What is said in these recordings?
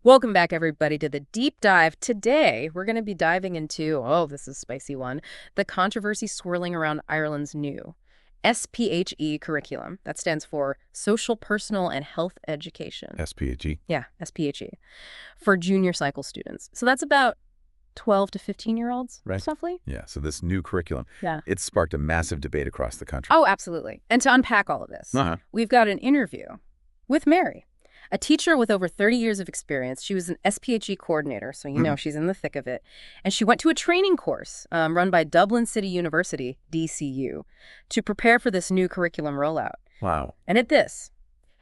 Welcome back, everybody, to the deep dive. Today, we're going to be diving into, oh, this is a spicy one, the controversy swirling around Ireland's new SPHE curriculum. That stands for Social, Personal, and Health Education. SPHE. Yeah, SPHE, for junior cycle students. So that's about 12 to 15-year-olds, Right. roughly? Yeah, so this new curriculum, Yeah. it sparked a massive debate across the country. Oh, absolutely. And to unpack all of this, we've got an interview with Mary, a teacher with over 30 years of experience. She was an SPHE coordinator, so you know she's in the thick of it. And she went to a training course run by Dublin City University, DCU, to prepare for this new curriculum rollout. Wow. And at this,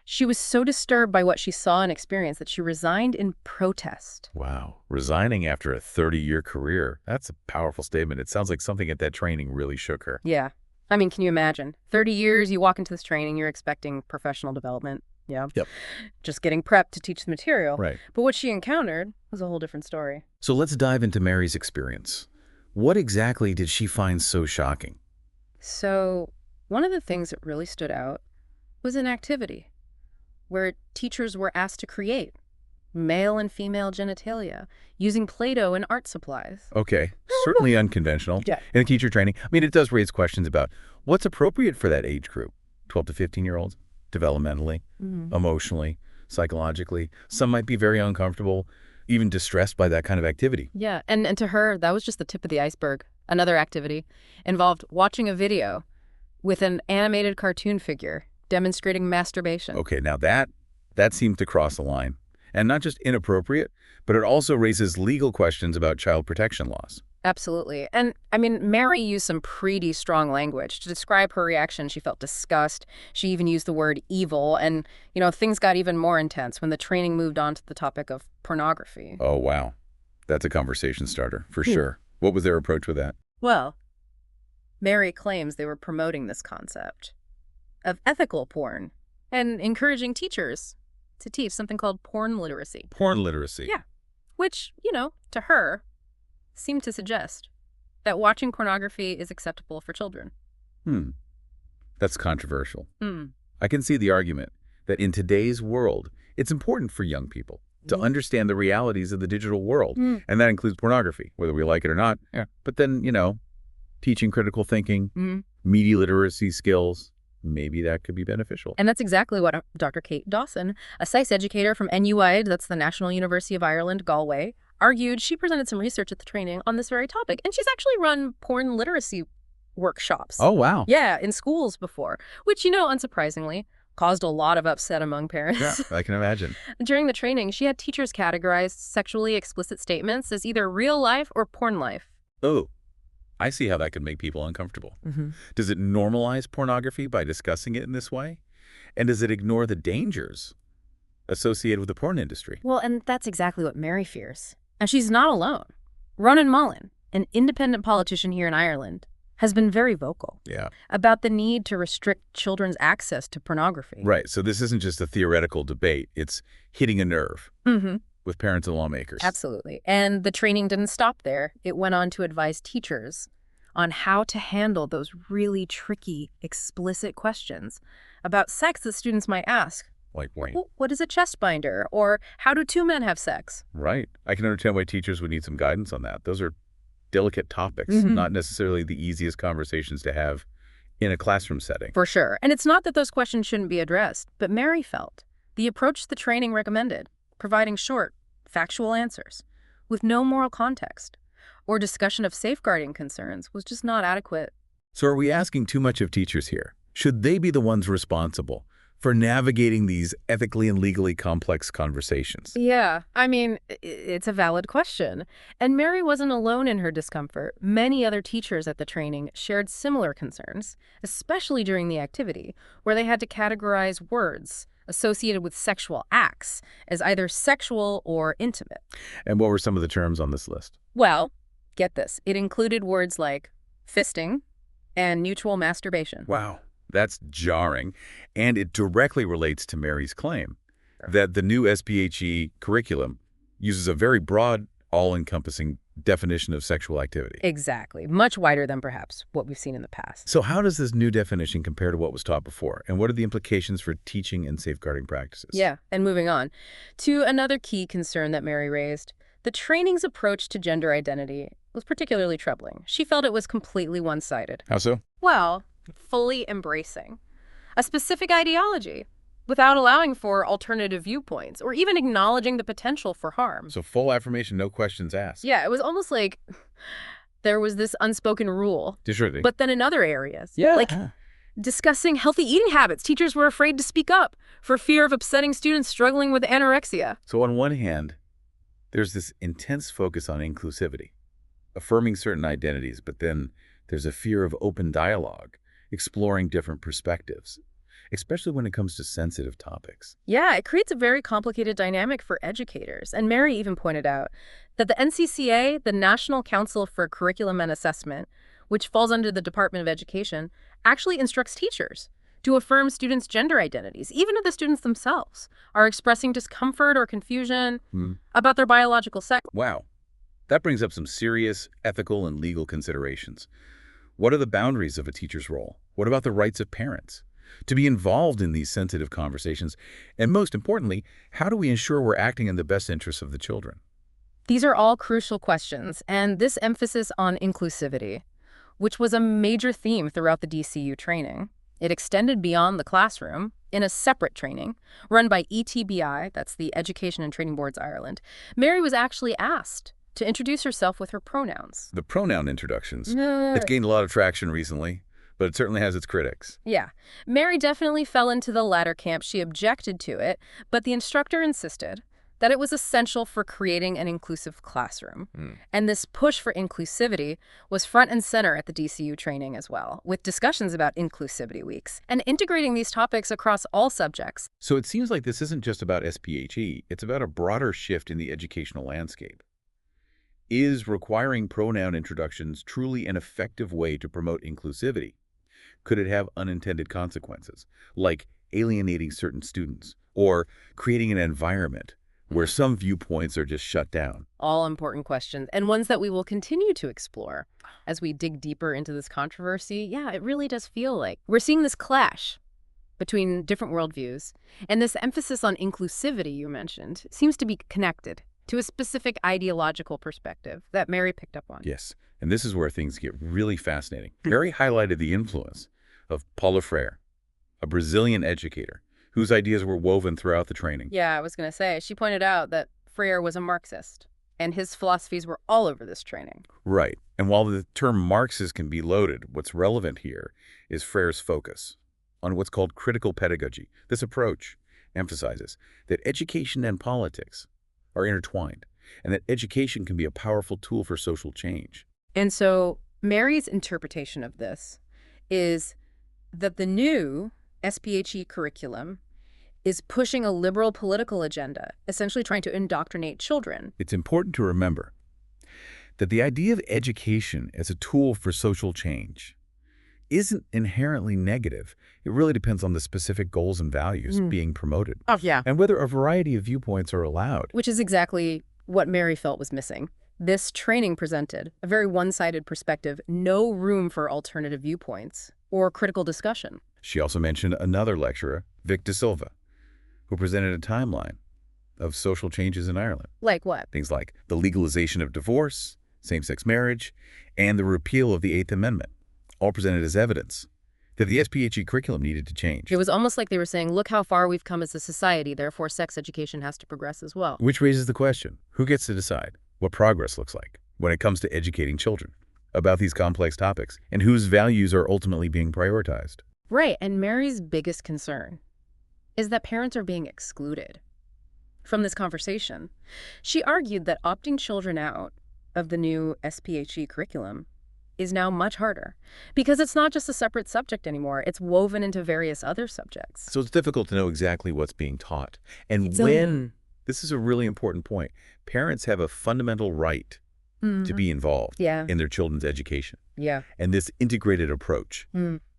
she was so disturbed by what she saw and experienced that she resigned in protest. Wow. Resigning after a 30-year career. That's a powerful statement. It sounds like something at that training really shook her. Yeah. I mean, can you imagine? 30 years, you walk into this training, you're expecting professional development. Yeah. Yep. Just getting prepped to teach the material. Right. But what she encountered was a whole different story. So let's dive into Mary's experience. What exactly did she find so shocking? So one of the things that really stood out was an activity where teachers were asked to create male and female genitalia using Play-Doh and art supplies. Okay. Certainly unconventional. Yeah. In teacher training, I mean, it does raise questions about what's appropriate for that age group. 12 to 15-year-olds, developmentally, emotionally, psychologically. Some might be very uncomfortable, even distressed by that kind of activity. Yeah, and to her, that was just the tip of the iceberg. Another activity involved watching a video with an animated cartoon figure demonstrating masturbation. Okay, now that seemed to cross the line. And not just inappropriate, but it also raises legal questions about child protection laws. Absolutely. And I mean, Mary used some pretty strong language to describe her reaction. She felt disgust. She even used the word evil. And, you know, things got even more intense when the training moved on to the topic of pornography. Oh, wow. That's a conversation starter, for sure. What was their approach with that? Well, Mary claims they were promoting this concept of ethical porn and encouraging teachers to teach something called porn literacy. Porn literacy. Yeah. Which, you know, to her, seemed to suggest that watching pornography is acceptable for children. That's controversial. Hmm. I can see the argument that in today's world, it's important for young people to understand the realities of the digital world. And that includes pornography, whether we like it or not. Yeah. But then, you know, teaching critical thinking, media literacy skills, maybe that could be beneficial. And that's exactly what Dr. Kate Dawson, a SPHE educator from NUID, that's the National University of Ireland, Galway, argued. She presented some research at the training on this very topic, and she's actually run porn literacy workshops. Oh, wow. Yeah, in schools before, which, you know, unsurprisingly, caused a lot of upset among parents. Yeah, I can imagine. During the training, she had teachers categorize sexually explicit statements as either real life or porn life. Oh, I see how that could make people uncomfortable. Does it normalize pornography by discussing it in this way? And does it ignore the dangers associated with the porn industry? Well, and that's exactly what Mary fears. And she's not alone. Ronan Mullen, an independent politician here in Ireland, has been very vocal about the need to restrict children's access to pornography. Right. So this isn't just a theoretical debate. It's hitting a nerve with parents and lawmakers. Absolutely. And the training didn't stop there. It went on to advise teachers on how to handle those really tricky, explicit questions about sex that students might ask. Like, wait. What is a chest binder? Or how do two men have sex? Right. I can understand why teachers would need some guidance on that. Those are delicate topics, not necessarily the easiest conversations to have in a classroom setting. For sure. And it's not that those questions shouldn't be addressed, but Mary felt the approach the training recommended, providing short, factual answers with no moral context or discussion of safeguarding concerns, was just not adequate. So are we asking too much of teachers here? Should they be the ones responsible for navigating these ethically and legally complex conversations? Yeah, I mean, it's a valid question. And Mary wasn't alone in her discomfort. Many other teachers at the training shared similar concerns, especially during the activity, where they had to categorize words associated with sexual acts as either sexual or intimate. And what were some of the terms on this list? Well, get this. It included words like fisting and mutual masturbation. Wow. That's jarring, and it directly relates to Mary's claim that the new SPHE curriculum uses a very broad, all-encompassing definition of sexual activity. Exactly. Much wider than perhaps what we've seen in the past. So how does this new definition compare to what was taught before? And what are the implications for teaching and safeguarding practices? Yeah, and moving on to another key concern that Mary raised, the training's approach to gender identity was particularly troubling. She felt it was completely one-sided. How so? Well, fully embracing a specific ideology without allowing for alternative viewpoints or even acknowledging the potential for harm. So full affirmation, no questions asked. Yeah, it was almost like there was this unspoken rule. Disrupting. But then in other areas, Yeah. like discussing healthy eating habits, teachers were afraid to speak up for fear of upsetting students struggling with anorexia. So on one hand, there's this intense focus on inclusivity, affirming certain identities, but then there's a fear of open dialogue, exploring different perspectives, especially when it comes to sensitive topics. Yeah, it creates a very complicated dynamic for educators. And Mary even pointed out that the NCCA, the National Council for Curriculum and Assessment, which falls under the Department of Education, actually instructs teachers to affirm students' gender identities, even if the students themselves are expressing discomfort or confusion about their biological sex. Wow. That brings up some serious ethical and legal considerations. What are the boundaries of a teacher's role? What about the rights of parents to be involved in these sensitive conversations? And most importantly, how do we ensure we're acting in the best interests of the children? These are all crucial questions, and this emphasis on inclusivity, which was a major theme throughout the DCU training. It extended beyond the classroom in a separate training run by ETBI, that's the Education and Training Boards Ireland. Mary was actually asked to introduce herself with her pronouns. The pronoun introductions. It's gained a lot of traction recently, but it certainly has its critics. Yeah. Mary definitely fell into the latter camp. She objected to it, but the instructor insisted that it was essential for creating an inclusive classroom. And this push for inclusivity was front and center at the DCU training as well, with discussions about inclusivity weeks and integrating these topics across all subjects. So it seems like this isn't just about SPHE, it's about a broader shift in the educational landscape. Is requiring pronoun introductions truly an effective way to promote inclusivity? Could it have unintended consequences, like alienating certain students or creating an environment where some viewpoints are just shut down? All important questions, and ones that we will continue to explore as we dig deeper into this controversy. Yeah, it really does feel like we're seeing this clash between different worldviews, and this emphasis on inclusivity you mentioned seems to be connected to a specific ideological perspective that Mary picked up on. Yes, and this is where things get really fascinating. Mary highlighted the influence of Paulo Freire, a Brazilian educator, whose ideas were woven throughout the training. Yeah, I was going to say, she pointed out that Freire was a Marxist, and his philosophies were all over this training. Right. And while the term Marxist can be loaded, what's relevant here is Freire's focus on what's called critical pedagogy. This approach emphasizes that education and politics are intertwined, and that education can be a powerful tool for social change. And so Mary's interpretation of this is that the new SPHE curriculum is pushing a liberal political agenda, essentially trying to indoctrinate children. It's important to remember that the idea of education as a tool for social change isn't inherently negative. It really depends on the specific goals and values being promoted. Oh, yeah. And whether a variety of viewpoints are allowed. Which is exactly what Mary felt was missing. This training presented a very one-sided perspective, no room for alternative viewpoints or critical discussion. She also mentioned another lecturer, Vic De Silva, who presented a timeline of social changes in Ireland. Like what? Things like the legalization of divorce, same-sex marriage, and the repeal of the Eighth Amendment, all presented as evidence that the SPHE curriculum needed to change. It was almost like they were saying, look how far we've come as a society, therefore sex education has to progress as well. Which raises the question, who gets to decide what progress looks like when it comes to educating children about these complex topics, and whose values are ultimately being prioritized? Right, and Mary's biggest concern is that parents are being excluded from this conversation. She argued that opting children out of the new SPHE curriculum is now much harder because it's not just a separate subject anymore. It's woven into various other subjects. So it's difficult to know exactly what's being taught. And this is a really important point, parents have a fundamental right to be involved in their children's education. Yeah. And this integrated approach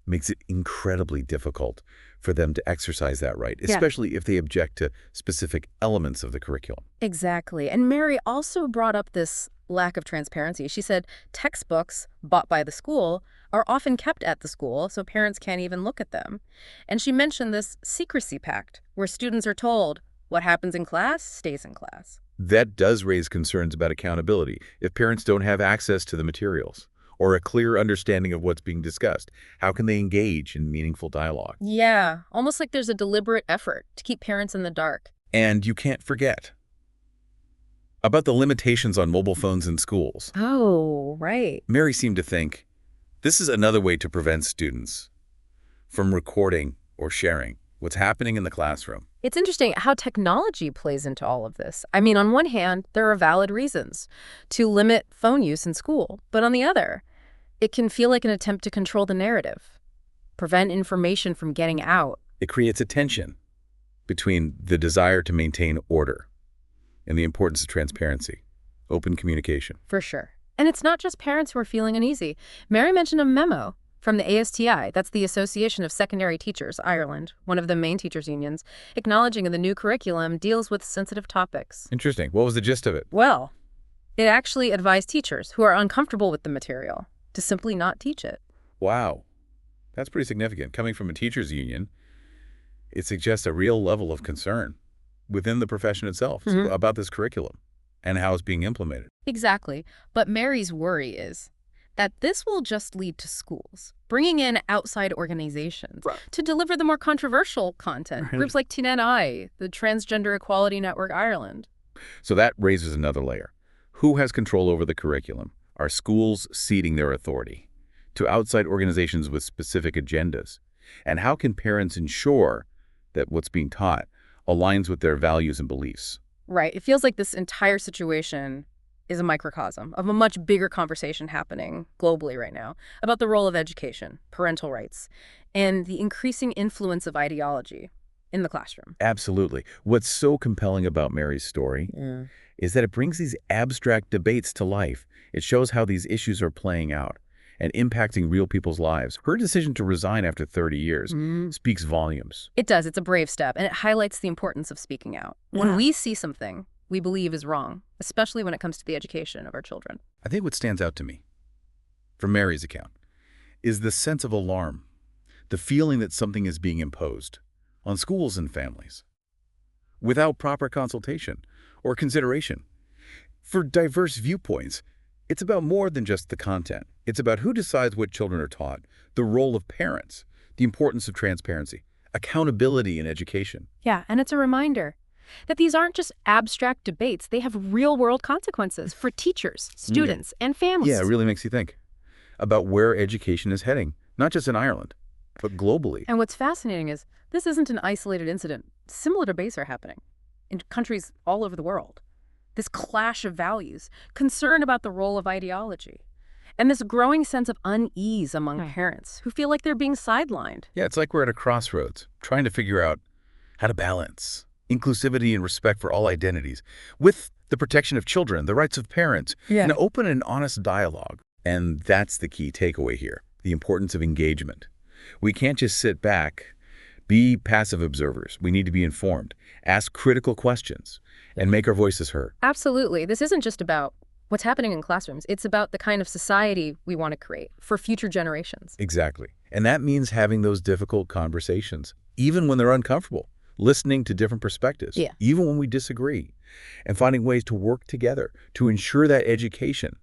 makes it incredibly difficult for them to exercise that right, especially if they object to specific elements of the curriculum. Exactly. And Mary also brought up this lack of transparency. She said textbooks bought by the school are often kept at the school, so parents can't even look at them. And she mentioned this secrecy pact, where students are told what happens in class stays in class. That does raise concerns about accountability. If parents don't have access to the materials or a clear understanding of what's being discussed, how can they engage in meaningful dialogue? Yeah, almost like there's a deliberate effort to keep parents in the dark. And you can't forget about the limitations on mobile phones in schools. Oh, right. Mary seemed to think this is another way to prevent students from recording or sharing what's happening in the classroom. It's interesting how technology plays into all of this. I mean, on one hand, there are valid reasons to limit phone use in school, but on the other, it can feel like an attempt to control the narrative, prevent information from getting out. It creates a tension between the desire to maintain order and the importance of transparency, open communication. For sure. And it's not just parents who are feeling uneasy. Mary mentioned a memo from the ASTI, that's the Association of Secondary Teachers, Ireland, one of the main teachers' unions, acknowledging the new curriculum deals with sensitive topics. Interesting. What was the gist of it? Well, it actually advised teachers who are uncomfortable with the material to simply not teach it. Wow. That's pretty significant. Coming from a teachers' union, it suggests a real level of concern within the profession itself about this curriculum and how it's being implemented. Exactly. But Mary's worry is that this will just lead to schools bringing in outside organizations to deliver the more controversial content. Groups like Teen I, the Transgender Equality Network Ireland. So that raises another layer. Who has control over the curriculum? Are schools ceding their authority to outside organizations with specific agendas? And how can parents ensure that what's being taught aligns with their values and beliefs? Right. It feels like this entire situation is a microcosm of a much bigger conversation happening globally right now about the role of education, parental rights, and the increasing influence of ideology in the classroom. Absolutely. What's so compelling about Mary's story is that it brings these abstract debates to life. It shows how these issues are playing out and impacting real people's lives. Her decision to resign after 30 years speaks volumes. It does. It's a brave step, and it highlights the importance of speaking out. When we see something we believe is wrong, especially when it comes to the education of our children. I think what stands out to me, from Mary's account, is the sense of alarm, the feeling that something is being imposed on schools and families without proper consultation or consideration. For diverse viewpoints, it's about more than just the content. It's about who decides what children are taught, the role of parents, the importance of transparency, accountability in education. Yeah, and it's a reminder that these aren't just abstract debates. They have real-world consequences for teachers, students, and families. Yeah, it really makes you think about where education is heading, not just in Ireland, but globally. And what's fascinating is this isn't an isolated incident. Similar debates are happening in countries all over the world. This clash of values, concern about the role of ideology, and this growing sense of unease among parents who feel like they're being sidelined. Yeah, it's like we're at a crossroads, trying to figure out how to balance inclusivity and respect for all identities with the protection of children, the rights of parents, and open and honest dialogue. And that's the key takeaway here, the importance of engagement. We can't just sit back, be passive observers. We need to be informed, ask critical questions, and make our voices heard. Absolutely. This isn't just about what's happening in classrooms. It's about the kind of society we want to create for future generations. Exactly. And that means having those difficult conversations, even when they're uncomfortable, listening to different perspectives, even when we disagree, and finding ways to work together to ensure that education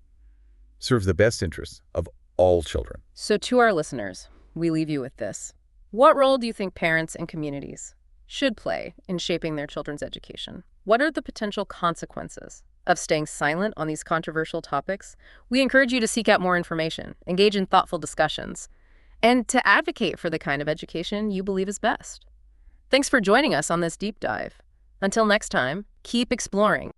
serves the best interests of all children. So to our listeners, we leave you with this. What role do you think parents and communities should play in shaping their children's education? What are the potential consequences of staying silent on these controversial topics? We encourage you to seek out more information, engage in thoughtful discussions, and to advocate for the kind of education you believe is best. Thanks for joining us on this deep dive. Until next time, keep exploring.